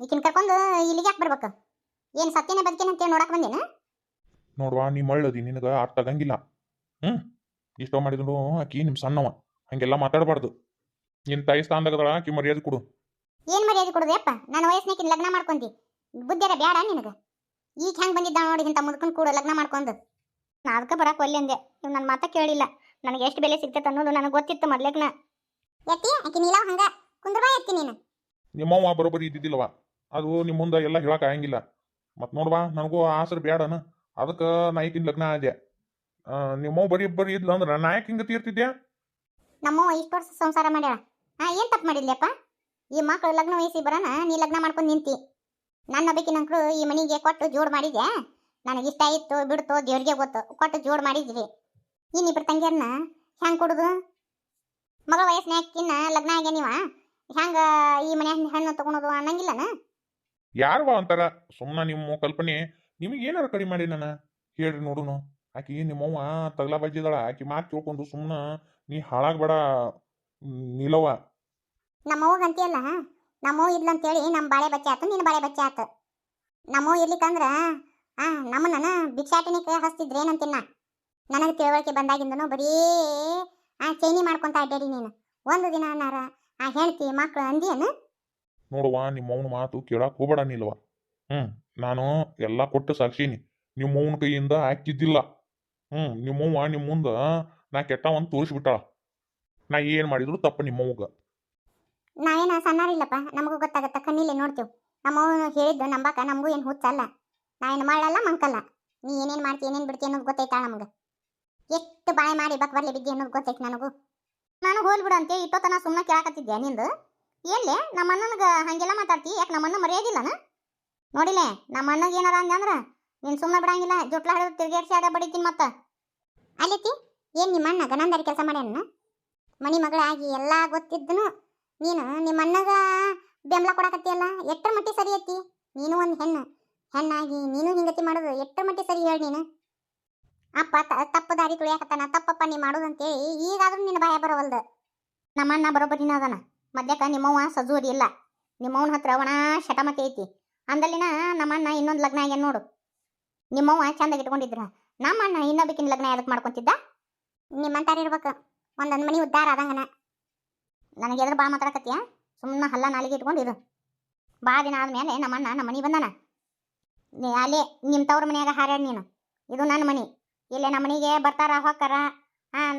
ಈಕಿನ ಕರ್ಕೊಂಡು ಇಲ್ಲಿಗೆ ಯಾಕೆ ಬರ್ಬೇಕು? ಏನು ಸತ್ಯನೇ ಬದುಕೇನೆ ಅಂತೇಳಿ ನೋಡಕ್ ಬಂದೇನ? ನೋಡ್ವಾ ನೀ ಮಳ್ಳದಿ ನಿನಗೆ ಅರ್ಥ ಆಗಂಗಿಲ್ಲ. ಹ್ಞೂ ಇಷ್ಟೋ ಮಾಡಿದ್ರು ಆಕಿ ನಿಮ್ಮ ಸಣ್ಣವ, ಹಂಗೆಲ್ಲ ಮಾತಾಡಬಾರ್ದು. ನಿನ್ನ ತಾಯಿ ಸ್ಥಾನದಾಗದಳ, ಆಕಿ ಮರ್ಯಾದೆ ಕೊಡು. ಏನು ಮರ್ಯಾದೆ ಕೊಡೋದಪ್ಪ? ನನ್ನ ವಯಸ್ಸಿನಾಕಿನ ಲಗ್ನ ಮಾಡ್ಕೊಂತಿ, ಬುದ್ಧಿಯರ ಬೇಡ ನಿನಗೆ? ಈಗ ಹೆಂಗೆ ಬಂದಿದ್ದ ನೋಡಿ ಇಂಥ ಮುದ್ಕೊಂಡು ಕೂಡ ಲಗ್ನ ಮಾಡ್ಕೊಂಡು. ನಾ ಅದಕ್ಕೆ ಬರಕ್ಕೆ ಒಲ್ಲೆ ಅಂದೆ. ನೀವು ನನ್ನ ಮಾತ ಕೇಳಿಲ್ಲ. ನನಗೆ ಎಷ್ಟು ಬೆಲೆ ಸಿಗ್ತೈತೆ ಅನ್ನೋದು ನನಗೆ ಗೊತ್ತಿತ್ತು ಮೊದ್ಲೇಕ್ನ. ಎತ್ತಿ ಆಕಿ ನೀಲವ ಹಂಗ ಕುಂದ್ರಬಾ ಎತ್ತಿ ನೀನು. ನಿಮ್ಮವ್ವ ಬರೋಬ್ಬರಿ ಇದ್ದಿದ್ದಿಲ್ಲವ, ಅದು ನಿಮ್ಮ ಮುಂದೆ ಎಲ್ಲ ಹೇಳಕ್ಕೆ ಆಗಂಗಿಲ್ಲ. ಮತ್ತು ನೋಡ್ವಾ ನನಗೂ ಆಸರು ಬೇಡನ, ಅದಕ್ಕೆ ನಾಯಕಿನ ಲಗ್ನ ಆದೆ. ನಿಮ್ಮವ್ವ ಬರೀ ಇದ್ಲ ಅಂದ್ರೆ ನಾಯಕ್ ಹಿಂಗೆ ತೀರ್ತಿದ್ಯಾ? ನಮ್ಮವ್ವ ಇಷ್ಟು ವರ್ಷ ಸಂಸಾರ ಮಾಡ್ಯಾಳ. ಏನು ತಪ್ಪು ಮಾಡಿದ್ಲಪ್ಪ? ಈ ಮಕ್ಕಳು ಲಗ್ನ ವಯಸ್ಸಿ ಬರೋಣ ನೀ ಲಗ್ನ ಮಾಡ್ಕೊಂಡು ನಿಂತಿ. ನನ್ನ ಬೇಕಿನಂಕರು ಈ ಮನೆಗೆ ಕೊಟ್ಟು ಜೋಡು ಮಾಡಿದ್ಯಾ? ನನಗೆ ಇಷ್ಟ ಇತ್ತು ಬಿಡ್ತು ದೇವ್ರಿಗೆ ಗೊತ್ತು, ಕೊಟ್ಟು ಜೋಡು ಮಾಡಿದ್ರಿ. ಇನ್ನಿಬ್ರು ತಂಗಿಯರನ್ನ ಹೆಂಗೆ ಕೊಡುದು? ಮಗಳ ವಯಸ್ಸಿನಾಕಿನ್ನ ಲಗ್ನ ಆಗ್ಯ ನೀವ ಹೆಂಗೆ ಈ ಮನೆ ಹೆಣ್ಣು ತಗೊಳೋದು ಅನ್ನಂಗಿಲ್ಲನ? ಯಾರವ ಅಂತಾರ ಸುಮ್ಮನೆ ನಿಮ್ಮ ಕಲ್ಪನೆ. ನಿಮಗೆ ಏನಾರು ಕಡಿಮೆ ಮಾಡಿ ನಾನು ಹೇಳ್ರಿ ನೋಡುನು. ಆಕಿ ನಿಮ್ಮವ್ವ ತಗಲ ಬಜ್ಜಿದಾಳ, ಆಕಿ ಮಾತು ಕೇಳ್ಕೊಂಡು ಸುಮ್ಮನೆ ನೀ ಹಾಳಾಗ್ಬೇಡ ನಿಲವ. ನಮ್ಮವ್ವಗೆ ಅಂತೀಯಲ್ಲ, ನಮ್ಮವ್ವ ಇದ್ಲಂತೇಳಿ ನಮ್ಮ ಬಾಳೆ ಬಚ್ಚೆ ಆತು, ನಿನ್ನ ಬಾಳೆ ಬಚ್ಚೆ ಆತು. ನಮ್ಮವ್ವ ಇರ್ಲಿಕ್ಕಂದ್ರ ನಮ್ಮನ್ನ ಭಿಕ್ಷಾಟನೆ ಕೈ ಹಚ್ತಿದ್ರೆ ಏನಂತಿನ್ನ. ನನಗೆ ತಿಳುವಳಿಕೆ ಬಂದಾಗಿಂದನು ಬರೀ ಚೈನಿ ಮಾಡ್ಕೊಂತ ಅಡ್ಡಾಡಿ ನೀನು. ಒಂದು ದಿನ ಅನ್ನಾರ ಹೆಣ್ತಿ ಮಕ್ಳು ಅಂದಿಯೇನು? ನೋಡುವ ನಿಮ್ಮವ್ನ ಮಾತು ಕೇಳಕ್ ಹೋಗ್ಬೇಡ ನಿಲ್ವ. ನಾನು ಎಲ್ಲ ಕೊಟ್ಟು ಸಾಕ್ಷೀನಿ. ನಿಮ್ಮವ್ನ ಕೈಯಿಂದ ಹಾಕಿದ್ದಿಲ್ಲ. ನಿಮ್ಮವ್ವ ನಿಮ್ಮ ಮುಂದೆ ನಾ ಕೆಟ್ಟವಂತ ತೋರಿಸ್ಬಿಟ್ಟಾಳ. ನಾ ಏನು ಮಾಡಿದ್ರು ತಪ್ಪ ನಿಮ್ಮವ್ಗ. ನಾ ಏನ ಸಣ್ಣಾರಿಲ್ಲಪ್ಪ, ನಮಗೂ ಗೊತ್ತಾಗತ್ತ, ಕಣ್ಣಿಲೆ ನೋಡ್ತೀವಿ. ನಮ್ಮವ್ನು ಹೇಳಿದ್ದು ನಂಬಾಕ ನಮಗೂ ಏನು ಹುಚ್ಚಲ್ಲ. ನಾ ಏನು ಮಾಡಲ್ಲ ಮಂಕಲ್ಲ. ನೀ ಏನೇನು ಮಾಡ್ತಿ ಏನೇನು ಬಿಡ್ತಿ ಅನ್ನೋದು ಗೊತ್ತೈತಾ ನಮ್ಗೆ. ಎಷ್ಟು ಬಾಯಿ ಮಾಡಿ ಬಕ್ ಬರ್ಲಿ ಬಿದ್ದಿ ಅನ್ನೋದು ಗೊತ್ತೈತಿ ನನಗೂ. ನಾನು ಹೋಲ್ಬಿಡು ಅಂತೇಳಿ ಇಟ್ಟೋತನ ಸುಮ್ಮನೆ ಕೇಳಾಕತ್ತಿದ್ದೆ ನಿಂದು. ಎಲ್ಲಿ ನಮ್ಮ ಅಣ್ಣನಿಗೆ ಹಾಗೆಲ್ಲ ಮಾತಾಡ್ತಿ? ಯಾಕೆ ನಮ್ಮ ಅಣ್ಣ ಮರ್ಯಾದಿಲ್ಲನ? ನೋಡಿಲೆ ನಮ್ಮ ಅಣ್ಣಗೆ ಏನಾರ ಅಂದ್ರೆ ನೀನು ಸುಮ್ಮನೆ ಬಿಡಂಗಿಲ್ಲ, ಜುಟ್ಲ ಹಿಡಿದು ತಿರ್ಗೇರ್ಸಿ ಆಗ ಬಡಿತೀನಿ ಮತ್ತೆ. ಅಲ್ಲಿತಿ ಏನು ನಿಮ್ಮ ಅಣ್ಣ ಗನಂದಾರಿ ಕೆಲಸ ಮಾಡ್ಯಾನ? ಮನಿ ಮಗಳಾಗಿ ಎಲ್ಲ ಗೊತ್ತಿದ್ದನು ನೀನು ನಿಮ್ಮ ಅಣ್ಣಗ ಬೆಂಬಲ ಕೊಡಕತ್ತಿಯಲ್ಲ, ಎಷ್ಟರ ಮಟ್ಟಿ ಸರಿ ಐತಿ? ನೀನು ಒಂದು ಹೆಣ್ಣಾಗಿ ನೀನು ಹಿಂಗತಿ ಮಾಡೋದು ಎಷ್ಟರ ಮಟ್ಟಿ ಸರಿ ಹೇಳಿ ನೀನು? ಅಪ್ಪ ತಪ್ಪು ದಾರಿ ತುಳಿಯಾಕತ್ತಾನ, ತಪ್ಪಪ್ಪ ನೀ ಮಾಡೋದಂತೇಳಿ ಈಗಾದ್ರೂ ನಿನ್ನ ಭಯ ಬರೋವಲ್ದು. ನಮ್ಮಣ್ಣ ಬರೋಬ್ಬರಿನ ಅದನ. ಮದ್ಯಕ್ಕ ನಿಮ್ಮವ್ವ ಸಜೂರಿ ಇಲ್ಲ. ನಿಮ್ಮವ್ನ ಹತ್ರ ಒಣ ಶಟಮತಿ ಐತಿ. ಅಂದಲ್ಲಿನ ನಮ್ಮಣ್ಣ ಇನ್ನೊಂದು ಲಗ್ನ ಆಗ್ಯಾನ ನೋಡು. ನಿಮ್ಮವ್ವ ಚಂದಾಗಿ ಇಟ್ಕೊಂಡಿದ್ರ ನಮ್ಮಣ್ಣ ಇನ್ನೊಬ್ಬಕಿನ ಲಗ್ನ ಯಾವ್ದಕ್ಕೆ ಮಾಡ್ಕೊಂತಿದ್ದ? ನಿಮ್ಮಂತಾರ ಇರ್ಬೇಕು, ಒಂದೊಂದು ಮನಿ ಉದ್ಧಾರ ಆದಂಗನ. ನನಗೆ ಎದ್ರ ಬಾ ಮಾತಾಡಕತ್ತೀಯ? ಸುಮ್ಮನೆ ಹಲ್ಲ ನಾಲಿಗೆ ಇಟ್ಕೊಂಡಿರು. ಬಾ ದಿನ ಆದ್ಮೇಲೆ ನಮ್ಮಣ್ಣ ನಮ್ಮ ಮನೆ ಬಂದಾನ. ಅಲ್ಲೇ ನಿಮ್ಮ ತವ್ರ ಮನ್ಯಾಗ ಹಾರ್ಯಾಡ ನೀನು. ಇದು ನನ್ನ ಮನೆ. ಇಲ್ಲೇ ನಮ್ಮ ಮನೆಗೆ ಬರ್ತಾರ ಹೋಗ್ತಾರ.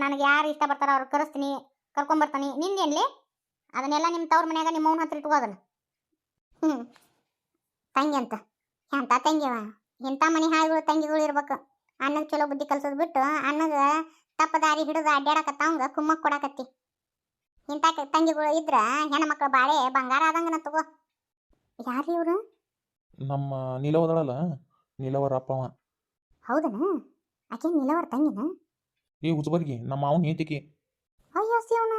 ನನಗೆ ಯಾರು ಇಷ್ಟ ಬರ್ತಾರ ಅವ್ರು ಕರೆಸ್ತೀನಿ, ಕರ್ಕೊಂಬರ್ತಾನೆ. ನಿಂದೇನ್ಲಿ ಅದನ್ನೆಲ್ಲ ನಿಮ್ಮ ತವ್ರ ಮನ್ಯಾಗ ನಿಮ್ಮ ಅವ್ನ ಹತ್ರ ಇಟ್ಕೋದನ್ನ. ತಂಗಿ ಅಂತ ಎಂತ ತಂಗಿವ? ಇಂಥ ಮನೆ ಹಾಳುಗಳು ತಂಗಿಗಳು ಇರ್ಬೇಕು. ಅಣ್ಣಗೆ ಚಲೋ ಬುದ್ಧಿ ಕಲ್ಸೋದು ಬಿಟ್ಟು ಅಣ್ಣಗೆ ತಪ್ಪ ದಾರಿ ಹಿಡಿದು ಅಡ್ಡಾಡಕತ್ತವಂಗ ಕುಮ್ಮಕ್ ಕೊಡಕತ್ತಿ. ಇಂಥ ತಂಗಿಗಳು ಇದ್ರ ಹೆಣ್ಮಕ್ಳು ಬಾಳೆ ಬಂಗಾರ ಆದಂಗನ ತಗೋ. ಯಾರು ಇವ್ರು? ನಮ್ಮ ನೀಲವದಳಲ್ಲ, ನೀಲವರ ಅಪ್ಪವ. ಹೌದನ? ಆಕೆ ನೀಲವರ ತಂಗಿನ? ಏ ಹುಚ್ಚಬರ್ಗಿ, ನಮ್ಮ ಅವನ ಹೇತಿಕೆ. ಅಯ್ಯೋ ಶಿವನ,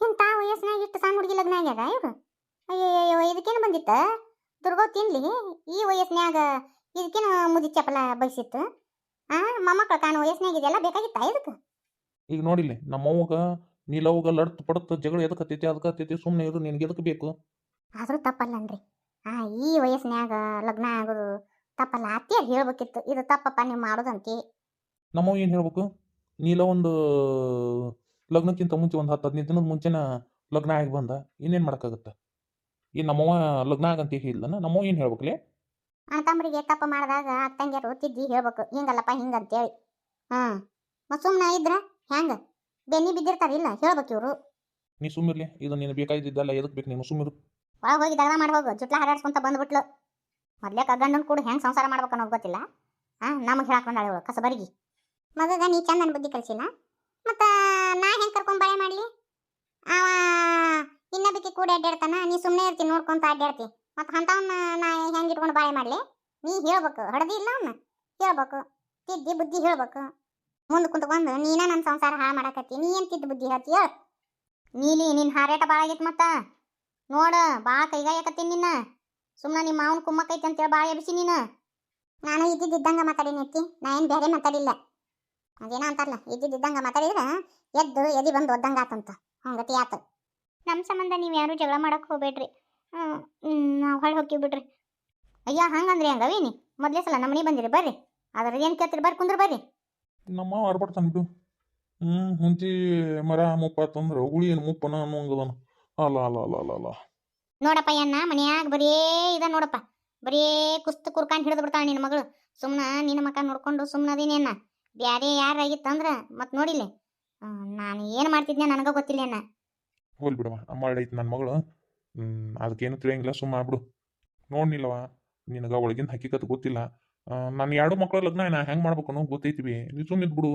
ಇಂಥ ವಯಸ್ಸಿನಾಗ ಇಷ್ಟು ಸಣ್ಣ ಹುಡುಗಿ ಲಗ್ನ ಆಗ್ಯಾಗ ಇವ್ರು? ಅಯ್ಯಯ್ಯೋ, ಇದಕ್ಕೇನು ಬಂದಿತ್ತ ದುರ್ಗೋ ತಿನ್ಲಿ? ಈ ವಯಸ್ಸಿನಾಗ ಇದಕ್ಕೇನು ಮುದಿ ಚಪಲ ಬಯಸಿತ್ತು? ಮೊಮ್ಮಕ್ಕಳು ಕಾಣೋ ವಯಸ್ಸಿನಾಗ ಇದೆಲ್ಲ ಬೇಕಾಗಿತ್ತ ಇದಕ್ಕೆ? ಈಗ ನೋಡಿಲ್ಲ ನಮ್ಮವ್ಗ ನೀಲವ್ಗ ಲಡ್ತ ಪಡತ್ತ ಜಗಳ ಎದಕತ್ತೈತಿ, ಅದಕ್ಕತ್ತೈತಿ. ಸುಮ್ಮನೆ ಇರು, ನಿನಗೆ ಎದಕ್ಕೆ ಬೇಕು? ಆದರೂ ತಪ್ಪಲ್ಲನ್ರಿ. ಈ ವಯಸ್ಸಿನಾಗ ಲಗ್ನ ಆಗೋದು ತಪ್ಪಲ್ಲ. ಅತ್ತಿಯರು ಹೇಳ್ಬೇಕಿತ್ತು ಇದು ತಪ್ಪಪ್ಪ ನೀವು ಮಾಡೋದಂತೆ. ನಮ್ಮವ್ ಏನು ಹೇಳ್ಬೇಕು? ನೀಲ ಒಂದು ಲಗ್ನಕ್ಕಿಂತ ಮುಂಚೆ ಒಂದು 10-15 ದಿನದ ಮುಂಚೆನ ಲಗ್ನ ಆಗಿ ಬಂದ, ಇನ್ನೇನು ಮಾಡೋಕ್ಕಾಗತ್ತೆ? ಈ ನಮ್ಮವ್ವ ಲಗ್ನ ಆಗಂತ ಹೇಳಿಲ್ಲನ, ನಮ್ಮವ್ ಏನು ಹೇಳ್ಬೇಕಲೇ? ಅಣ್ಣತಮ್ಮರಿಗೆ ತಪ್ಪು ಮಾಡಿದಾಗ ಅತ್ತಂಗ್ಯಾರು ತಿದ್ದಿ ಹೇಳ್ಬೇಕು, ಹಿಂಗಲ್ಲಪ್ಪ ಹಿಂಗಂತೇಳಿ. ಮತ್ತು ಸುಮ್ಮನೆ ಇದ್ರ ಹೆಂಗೆ ಬೆನ್ನಿ ಬಿದ್ದಿರ್ತಾರಿಲ್ಲ, ಹೇಳ್ಬೇಕು ಇವರು. ನೀ ಸುಮ್ಮಿರ್ಲಿ, ಇದು ನೀನು ಬೇಕಾಗಿದ್ದಲ್ಲ, ಎದಕ್ಕೆ ಬೇಕು ನೀನು? ಸುಮ್ಮಿರು. ಒಳಗೆ ಹೋಗಿ ದಗದ ಮಾಡಿ ಹೋಗು. ಜುಟ್ಲ ಹಾರಾಡ್ಸ್ಕೊಂತ ಬಂದ್ಬಿಟ್ಲು. ಮೊದ್ಲೇ ಗಂಡನ ಕೂಡ ಹೆಂಗೆ ಸಂಸಾರ ಮಾಡ್ಬೇಕು ಅನ್ನೋದು ಗೊತ್ತಿಲ್ಲ. ನಮಗೆ ಹೇಳಕ್ ಬಂದಾಳೆ ಇವಳು ಕಸಬರಿಗೆ. ಮಗಗ ನೀ ಚಂದನ ಬುದ್ಧಿ ಕಲಿಸಿಲ್ಲ, ಮತ್ತು ನಾ ಹೆಂಗೆ ಕರ್ಕೊಂಡು ಬಾಳೆ ಮಾಡಲಿ? ಅವ ಇನ್ನೊಬ್ಬಕ್ಕೆ ಕೂಡ ಅಡ್ಡಾಡ್ತಾನ, ನೀ ಸುಮ್ಮನೆ ಇರ್ತೀನಿ ನೋಡ್ಕೊಂತ ಅಡ್ಡಾಡ್ತಿ. ಮತ್ತು ಅಂಥವನ್ನ ನಾ ಹೆಂಗೆ ಇಟ್ಕೊಂಡು ಬಾಳೆ ಮಾಡಲಿ? ನೀ ಹೇಳ್ಬೇಕು, ಹಡದಿ ಇಲ್ಲ ಅವನ್ನ ಹೇಳ್ಬೇಕು, ತಿದ್ದಿ ಬುದ್ಧಿ ಹೇಳ್ಬೇಕು. ಮುಂದೆ ಕುಂತ್ಕೊಂಡು ನೀನ ನನ್ನ ಸಂಸಾರ ಹಾಳು ಮಾಡಕತ್ತಿ, ನೀ ಏನು ತಿದ್ದು ಬುದ್ಧಿ ಹೇಳ್ತಿ ಹೇಳು? ನೀಲಿ ನಿನ್ನ ಹಾರೇಟ ಭಾಳ ಆಗೈತೆ ಮತ್ತೆ ನೋಡು, ಭಾಳ ಕೈಗಾಯಕತ್ತೀನಿ ನಿನ್ನ. ಸುಮ್ಮನೆ ನಿಮ್ಮ ಮಾವನ ಕುಮ್ಮಕ್ಕೈತಿ ಅಂತೇಳಿ ಭಾಳ ಎಬ್ಸಿ ನೀನು. ನಾನು ಇದ್ದಿದ್ದಂಗೆ ಮಾತಾಡೀನಿ ಅತ್ತಿ, ನಾ ಏನು ಬೇರೆ ಮಾತಾಡಿಲ್ಲ. ಅದೇನೋ ಅಂತಾರಲ್ಲ, ಇದ್ದಿದ್ದಂಗೆ ಮಾತಾಡಿದ್ರೆ ಎದ್ದು ಎದಿ ಬಂದು ಒದ್ದಂಗೆ ಆತಂತ, ಹಂಗತಿ ಆತ. ನಮ್ಮ ಸಂಬಂಧ ನೀವು ಯಾರು ಜಗಳ ಮಾಡಕ್ಕೆ ಹೋಗ್ಬೇಡ್ರಿ. ನಾವು ಹೊಳ್ಳಿ ಹೋಗ್ತೀವಿ ಬಿಡ್ರಿ. ಅಯ್ಯ ಹಂಗಂದ್ರಿ ಹಂಗವೇನಿ ಮೊದಲೇ ಸಲ ನಮ್ಮ ಮನೆ ಬಂದಿರಿ ಬರ್ರಿ. ಅದ್ರ ಏನು ಕೇಳ್ತೀರಿ ಬರ್ರಿ ಕುಂದ್ರ ಬರ್ರಿ. ನಮ್ಮ ಮಾವ ಆಡ್ಬಾರ್ತಾನ ಬಿಡು. ಹುಂಚಿ ಮರ ಮುಪ್ಪಾತಂದ್ರೆ ಹುಳಿ ಏನು ಮುಪ್ಪನ ಅನ್ನೋಂಗದನ. ಅಲ್ಲ ಅಲ್ಲ ಅಲ್ಲ ಅಲ್ಲ ಅಲ್ಲ. ನೋಡಪ್ಪ ಅಣ್ಣ ಮನ್ಯಾಗ ಬರೀ ಇದ ನೋಡಪ್ಪ, ಬರೀ ಕುಸ್ತು ಕುರ್ಕಾಂಡ್ ಹಿಡಿದು ಬಿಡ್ತಾಳ ನಿನ್ನ ಮಗಳು. ಸುಮ್ಮನ ನಿನ್ನ ಮಕ್ಕ ನೋಡ್ಕೊಂಡು ಸುಮ್ಮನದಿನೇನ. ಬ್ಯಾರೆ ಯಾರಾಗಿತ್ತಂದ್ರ ಮತ್ತೆ ನೋಡಿಲ್ಲ ನಾನು ಏನು ಮಾಡ್ತಿದ್ನೆ ನನಗ ಗೊತ್ತಿಲ್ಲ ಅಣ್ಣ. ಹೋಲ್ ಬಿಡವ ಅಮ್ಮ ಐತಿ ನನ್ನ ಮಗಳು. ಅದಕ್ಕೇನು ತಿಳಿಯಂಗಿಲ್ಲ ಸುಮ್ಮ ಆಗ್ಬಿಡು. ನೋಡ್ನಿಲ್ಲವ ನಿನಗೆ ಒಳಗಿನ ಹಕ್ಕಿಕತ್ ಗೊತ್ತಿಲ್ಲ. ನಾನು ಎರಡು ಮಕ್ಕಳ ಲಗ್ನ ನಾ ಹೆಂಗೆ ಮಾಡ್ಬೇಕು ಅನ್ನೋ ಗೊತ್ತೈತಿವಿ. ನೀ ಸುಮ್ಮನೆ ಇದ್ಬಿಡು.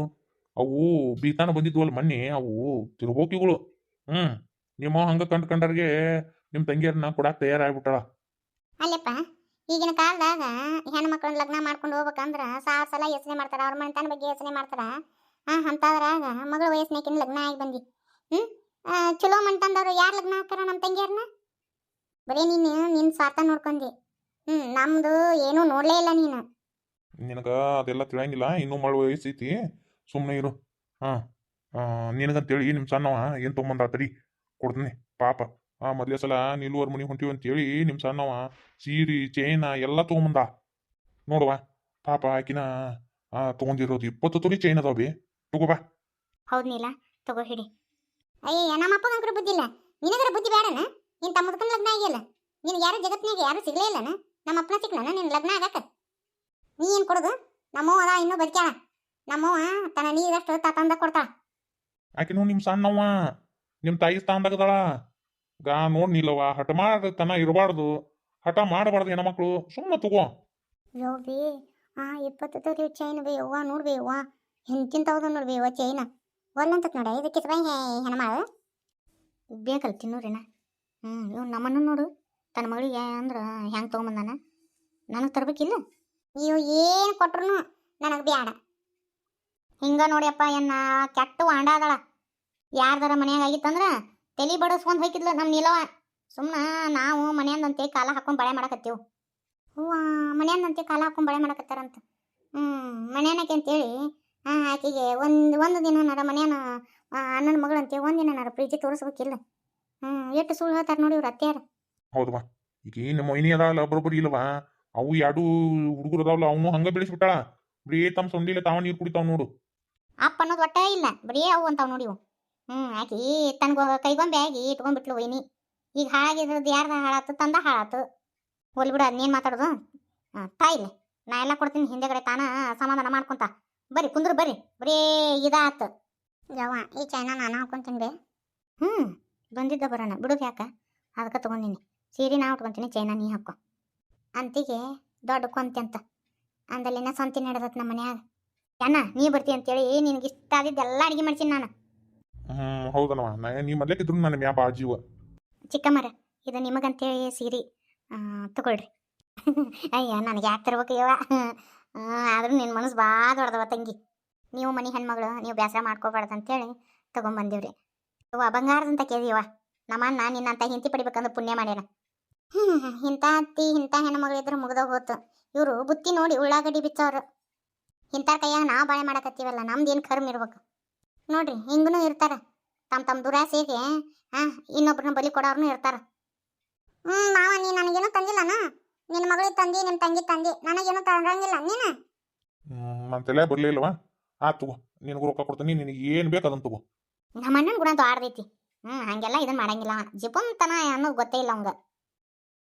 ಅವು ಬೀತಾನ ಬಂದಿದ್ವಲ್ಲ ಮೊನ್ನೆ ಅವು ತಿರುಬೋಕಿಗಳು. ನಿಮ್ಮ ಹಂಗೆ ಕಂಡ್ರಿಗೆ ನಿಮ್ಮ ತಂಗಿಯರನ್ನ ಕೊಡಾಕ್ ತಯಾರಾಗ್ಬಿಟ್ಟಾಳ. ಅಲ್ಲಪ್ಪ ಈಗಿನ ಕಾಲದಾಗ ಹೆಣ್ಣು ಮಕ್ಕಳನ್ನ ಲಗ್ನ ಮಾಡ್ಕೊಂಡು ಹೋಗ್ಬೇಕಂದ್ರ 1000 ಸಲ ಯೋಚನೆ ಮಾಡ್ತಾರ. ಅವ್ರ ಮನೆತನ ಬಗ್ಗೆ ಯೋಚನೆ ಮಾಡ್ತಾರ. ಅಂತದ್ರಾಗ ಮಗಳ ವಯಸ್ಸಿನಾಕಿನ ಲಗ್ನ ಆಗಿ ಬಂದಿ. ಚಲೋ ಮನ್ತಂದವ್ರು ಯಾರು ಲಗ್ನ ಹಾಕ್ತಾರ ನಮ್ಮ ತಂಗಿಯರನ್ನ? ಬರೀ ನೀನು ನಿನ್ನ ಸ್ವಾರ್ಥ ನೋಡ್ಕೊಂಡಿ. ನಮ್ದು ಏನೂ ನೋಡ್ಲೇ ಇಲ್ಲ ನೀನು. ನಿನಗೆ ಅದೆಲ್ಲ ತಿಳಿಯಂಗಿಲ್ಲ. ಇನ್ನೂ ಮಳ ವಯಸ್ಸೈತಿ ಸುಮ್ಮನೆ ಇರು. ನಿನಗಂತೇಳಿ ನಿಮ್ಮ ಸಣ್ಣವ ಏನು ತೊಗೊಂಬಂದ ತಡಿ ಕೊಡ್ತೀನಿ ಪಾಪ. ಮೊದಲೇ ಸಲ ನಿಲ್ಲುವರ್ ಮನೆ ಹೊಂಟಿವಿ ಅಂತೇಳಿ ನಿಮ್ಮ ಸಣ್ಣವ ಸೀರೆ ಚೈನ ಎಲ್ಲ ತೊಗೊಂಬಂದ ನೋಡುವ. ಪಾಪ ಆಕಿನ ತೊಗೊಂಡಿರೋದು 20 ತೊಲಿ ಚೈನ್ ಅದಾವ ಬಿ. ತಗೋಬಾ. ಹೌದು ನೀಲ ತಗೋ ಹಿಡಿ. ಅಯ್ಯ ನಮ್ಮ ಅಪ್ಪಗಂಕರು ಬುದ್ಧಿ ಇಲ್ಲ. ನಿನಗರ ಬುದ್ಧಿ ಬೇಡನ? ನಿನ್ ತಮ್ಮದಕ್ಕನ ಲಗ್ನ ಆಗಿಲ್ಲ. ನಿನಗೆ ಯಾರು ಜಗತ್ನಾಗ ಯಾರು ಸಿಗ್ಲೇ ಇಲ್ಲನ? ನಮ್ಮ ಅಪ್ಪನ ಸಿಕ್ಲನ ನಿನ್ನ ಲಗ್ನ ಆಗಕ್ಕ? ನೀ ಏನು ಕೊಡೋದು? ನಮ್ಮವ್ವ ಅದ ಇನ್ನೂ ಬದುಕ್ಯಾಳ. ನಮ್ಮವ್ವ ತನ್ನ ನೀರಷ್ಟು ತಂದ ಕೊಡ್ತಾಳ. ಆಕಿನೂ ನಿಮ್ಮ ಸಣ್ಣವ ನಿಮ್ಮ ತಾಯಿ ಸ್ಥಾನದಾಗದಾಳ. ನೋಡ್ ನಿಲ್ಲವ ಹಠ ಮಾಡತನ ಇರಬಾರ್ದು. ಹಠ ಮಾಡಬಾರ್ದು ಹೆಣ್ಮಕ್ಳು. ಸುಮ್ಮನೆ ತಗೋ. ಯೋ ಬಿ 20 ತೊಲಿ ಚೈನ್ ಬಿ ಅವ್ವ ನೋಡ್ಬಿ ಅವ್ವ ಹಿಂತಿಂತವ್ದು ನೋಡ್ಬಿ ಅವ್ವ ಚೈನ ಒಲ್ಲಂತ ನೋಡ. ಇದಕ್ಕೆ ಹೆಣ್ಮಾಳ ಬೇಕಲ್ಲ ತಿನ್ನೋರಿನ. ಇವ್ ನಮ್ಮನ್ನು ನೋಡು ತನ್ನ ಮಗಳಿಗೆ ಅಂದ್ರೆ ಹೆಂಗೆ ತೊಗೊಂಬಂದಾನ. ನನಗೆ ತರ್ಬೇಕಿಲ್ಲ. ನೀವು ಏನು ಕೊಟ್ರು ನನಗೆ ಬ್ಯಾಡ. ಹಿಂಗ ನೋಡಿಯಪ್ಪ ಎನ್ನ ಕೆಟ್ಟ ವಾಂಡ ಅದಾಳ. ಯಾರ್ದಾರ ಮನ್ಯಾಗ ಆಗಿತ್ತಂದ್ರ ತಲೆ ಬಡಸ್ಕೊಂಡ್ ಹೋಗಿದ್ಲು ನಮ್ಮ ನೀಲವ. ಸುಮ್ಮನೆ ನಾವು ಮನೆಯಂದಂತೆ ಕಾಲ ಹಾಕೊಂಡು ಬಳೆ ಮಾಡಕತ್ತೀವಿ. ಹೂವ ಮನೆಯಂದಂತೆ ಕಾಲ ಹಾಕೊಂಡು ಬಳೆ ಮಾಡಕತ್ತಾರಂತ. ಮನೆಯನಕ್ಕೆ ಅಂತೇಳಿ ಆಕೆಗೆ ಒಂದು ದಿನನಾರ ಮನೆಯನ ಅಣ್ಣನ ಮಗಳಂತೆ ಒಂದಿನಾರ ಪ್ರೀತಿ ತೋರಿಸ್ಬೇಕಿಲ್ಲ. ಎಷ್ಟು ಸುಳ್ಳು ಹೇಳ್ತಾರೆ ನೋಡಿ ಇವ್ರು ಅತ್ಯಾರ. ಹೌದವಾ ಈಗ ನಮ್ಮ ಮೊಯ್ನಿ ಅದಾವಲ್ಲ ಬರೋಬ್ಬರಿ ಇಲ್ಲವಾ. ಅವು ಎರಡು ಹುಡುಗರು ಅದಾವಲ್ಲ ಅವನು ಹಂಗ ಬೆಳೆಸ್ಬಿಟ್ಟಾಳ. ಬರೀ ತಮ್ಮ ಸೊಂಡಿಲೆ ತಾವ ನೀರು ಕುಡಿತಾವ್ ನೋಡು. ಅಪ್ಪ ಅನ್ನೋದು ಒಟ್ಟ ಇಲ್ಲ ಬರೀ ಅವು ಅಂತಾವ್ ನೋಡಿ ಇವು. ಆಕಿ ತನಗ ಕೈಗೊಂಬೆ ಆಗಿ ಇಟ್ಕೊಂಡ್ಬಿಟ್ಲು ವೈನಿ. ಈಗ ಹಾಳಾಗಿದ್ರದ್ದು ಯಾರ್ದ ಹಾಳಾತು ತಂದ ಹಾಳಾತು. ಹೋಲ್ ಬಿಡು ಅದನ್ನೇನು ಮಾತಾಡೋದು. ತಾಯಿಲೆ ನಾ ಎಲ್ಲ ಕೊಡ್ತೀನಿ ಹಿಂದೆಗಡೆ ತಾನ ಸಮಾಧಾನ ಮಾಡ್ಕೊಂತ. ಬರ್ರಿ ಕುಂದ್ರು ಬರ್ರಿ ಬರೀ ಇದಾತು. ಯವ್ವ ಈ ಚೈನ ನಾನು ಹಾಕೊಂತೀನಿ ಬೇ. ಬಂದಿದ್ದ ಬರೋಣ ಬಿಡೋದು ಯಾಕ ಅದಕ್ಕೆ ತೊಗೊಂಡಿನಿ. ಸೀರೆ ನಾ ಉಟ್ಕೊಂತೀನಿ ಚೈನ ನೀ ಹಾಕೋ. ಅಂತಿಗೆ ದೊಡ್ಡ ಕೊಂತಿ ಅಂತ ಅಂದಲ್ಲಿನ ಸಂತಿ ನಡೆದತ್ ನಮ್ಮ ಮನ್ಯಾಗ. ಅಣ್ಣ ನೀ ಬರ್ತಿ ಅಂತೇಳಿ ನಿನಗೆ ಇಷ್ಟ ಆದಿದ್ದೆಲ್ಲ ಅಡುಗೆ ಮಾಡ್ತೀನಿ ನಾನು. ಹೌದನವ ನೀ ಮೊದ್ಲೇಕಿದ್ರು ನನ್ನ ಮ್ಯಾ ಬಾ ಜೀವ. ಚಿಕ್ಕಮ್ಮರ ಇದು ನಿಮಗಂತೇಳಿ ಸೀರೆ ತಗೊಳ್ರಿ. ಅಯ್ಯ ನನಗೆ ಯಾಕೆ ತರ್ಬೇಕು ಯವ್ವ. ಆದ್ರೂ ನಿನ್ನ ಮನಸ್ಸು ಭಾಳ ದೊಡ್ಡದವ ತಂಗಿ. ನೀವು ಮನೆ ಹೆಣ್ಮಗಳು ನೀವು ಬೇಸರ ಮಾಡ್ಕೋಬಾರ್ದು ಅಂತೇಳಿ ತೊಗೊಂಬಂದಿವ್ರಿ. ಅವ್ವ ಬಂಗಾರದಂತ ಕೇಳಿಯವ್ವ. ನಮ್ಮಣ್ಣ ನಿನ್ನಂತ ಹಿಂತಿ ಪಡಿಬೇಕಂದ್ರೆ ಪುಣ್ಯ ಮಾಡ್ಯಾನ. ಇಂಥ ಅತ್ತಿ ಇಂಥ ಹೆಣ್ಮಗಳಿದ್ರೆ ಮುಗ್ದೋಗಿ ಹೋತು. ಇವರು ಬುತ್ತಿ ನೋಡಿ ಉಳ್ಳಾಗಡ್ಡಿ ಬಿಚ್ಚವ್ರು. ಇಂಥ ಕೈಯಾಗ ನಾವು ಬಾಳೆ ಮಾಡಕತ್ತೀವಲ್ಲ ನಮ್ದೇನು ಕರ್ಮ ಇರ್ಬೇಕು ನೋಡ್ರಿ. ಹಿಂಗೂ ಇರ್ತಾರ ತಮ್ಮ ದುರಾಸೆಗೆ ಇನ್ನೊಬ್ರನ್ನ ಬಲಿ ಕೊಡೋರ್ನು ಇರ್ತಾರ. ಮಾವ ನೀ ನನಗೇನು ತಂದಿಲ್ಲನ? ನಿನ್ನ ಮಗಳಿಗೆ ತಂದಿ ನಿಮ್ಮ ತಂಗಿ ತಂದಿ ನನಗೇನು ತರಂಗಿಲ್ಲ ನೀನು. ನನ್ನ ತಲೆ ಬರ್ಲಿಲ್ವಾ? ತಗೋ ನಿನಗೂ ರೊಕ್ಕ ಕೊಡ್ತೀನಿ. ನಿನಗೆ ಏನು ಬೇಕು ಅದನ್ನ ತಗೋ. ನಮ್ಮ ಅಣ್ಣನ ಗುಣ ಅಂತೂ ಆಡ್ದೈತಿ. ಹಂಗೆಲ್ಲ ಇದನ್ನ ಮಾಡಂಗಿಲ್ಲ. ಜಿಪುಂತನ ಅನ್ನೋದು ಗೊತ್ತೇ ಇಲ್ಲ ಅವಂಗ.